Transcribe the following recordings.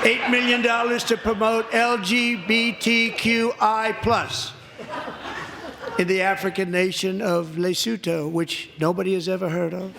$8 million to promote LGBTQI+ in the African nation of Lesotho, which nobody has ever heard of.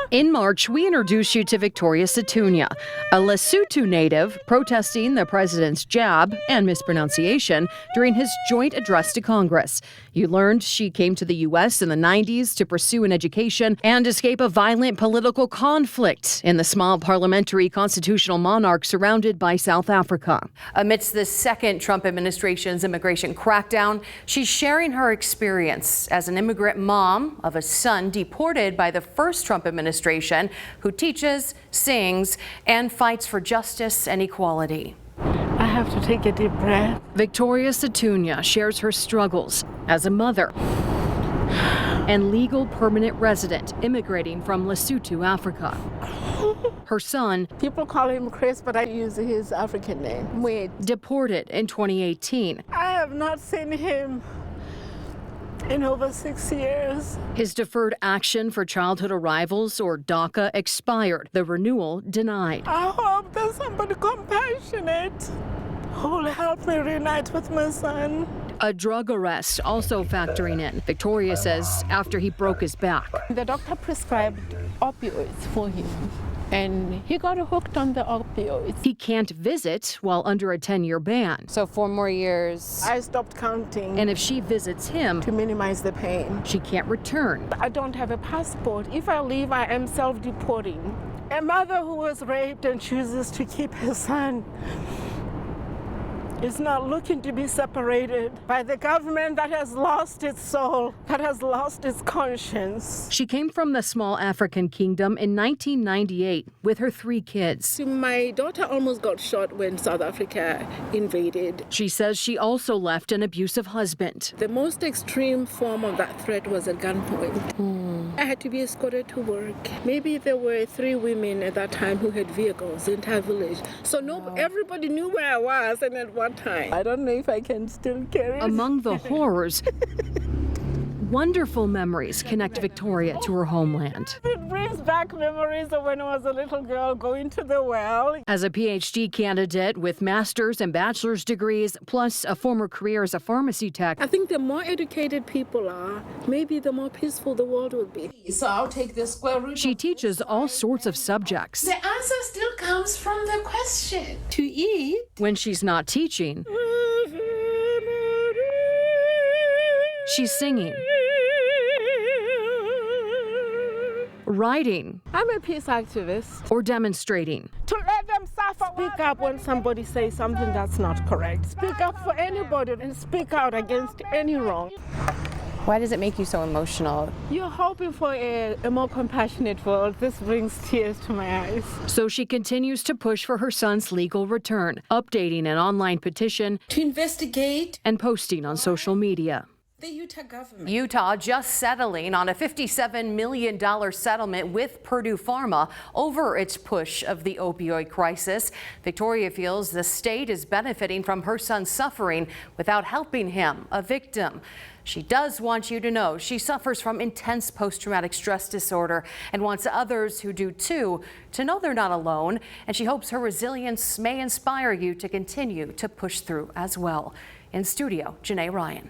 In March, we introduced you to Victoria Sethunya, a Lesotho native protesting the president's jab and mispronunciation during his joint address to Congress. You learned she came to the U.S. in the 90s to pursue an education and escape a violent political conflict in the small parliamentary constitutional monarch surrounded by South Africa. Amidst the second Trump administration's immigration crackdown, she's sharing her experience as an immigrant mom of a son deported by the first Trump administration, who teaches, sings, and fights for justice and equality. I have to take a deep breath. Victoria Sethunya shares her struggles as a mother and legal permanent resident immigrating from Lesotho, Africa. Her son, People call him Chris, but I use his African name. deported in 2018. I have not seen him in over 6 years. His deferred action for childhood arrivals, or DACA, expired. The renewal denied. I hope there's somebody compassionate who will help me reunite with my son. A drug arrest also factoring in. Victoria says after he broke his back. The doctor prescribed opioids for him, and he got hooked on the opioids. He can't visit while under a 10-year ban. So 4 more years. I stopped counting. And if she visits him, to minimize the pain. she can't return. I don't have a passport. If I leave, I am self-deporting. A mother who was raped and chooses to keep her son is not looking to be separated by the government that has lost its soul, that has lost its conscience. She came from the small African kingdom in 1998 with her 3 kids. My daughter almost got shot when South Africa invaded. She says she also left an abusive husband. The most extreme form of that threat was at gunpoint. I had to be escorted to work. Maybe there were 3 women at that time who had vehicles in our village. So everybody knew where I was, and at one time. I don't know if I can still carry it. Among the horrors, wonderful memories connect Victoria to her homeland. It brings back memories of when I was a little girl going to the well. As a PhD candidate with master's and bachelor's degrees, plus a former career as a pharmacy tech, I think the more educated people are, maybe the more peaceful the world would be. So I'll take the square root. she teaches all sorts of subjects. The answer still comes from the question. To eat? When she's not teaching, she's singing, writing, I'm a peace activist. or demonstrating. To let them suffer. Speak up when somebody says something that's not correct. Speak up for anybody and speak out against any wrong. Why does it make you so emotional? You're hoping for a more compassionate world. This brings tears to my eyes. So she continues to push for her son's legal return, updating an online petition To investigate and posting on social media. the Utah government. Utah just settling on a $57 million settlement with Purdue Pharma over its push of the opioid crisis. Victoria feels the state is benefiting from her son's suffering without helping him, a victim. She does want you to know she suffers from intense post-traumatic stress disorder and wants others who do too to know they're not alone. And she hopes her resilience may inspire you to continue to push through as well. In studio, Janae Ryan.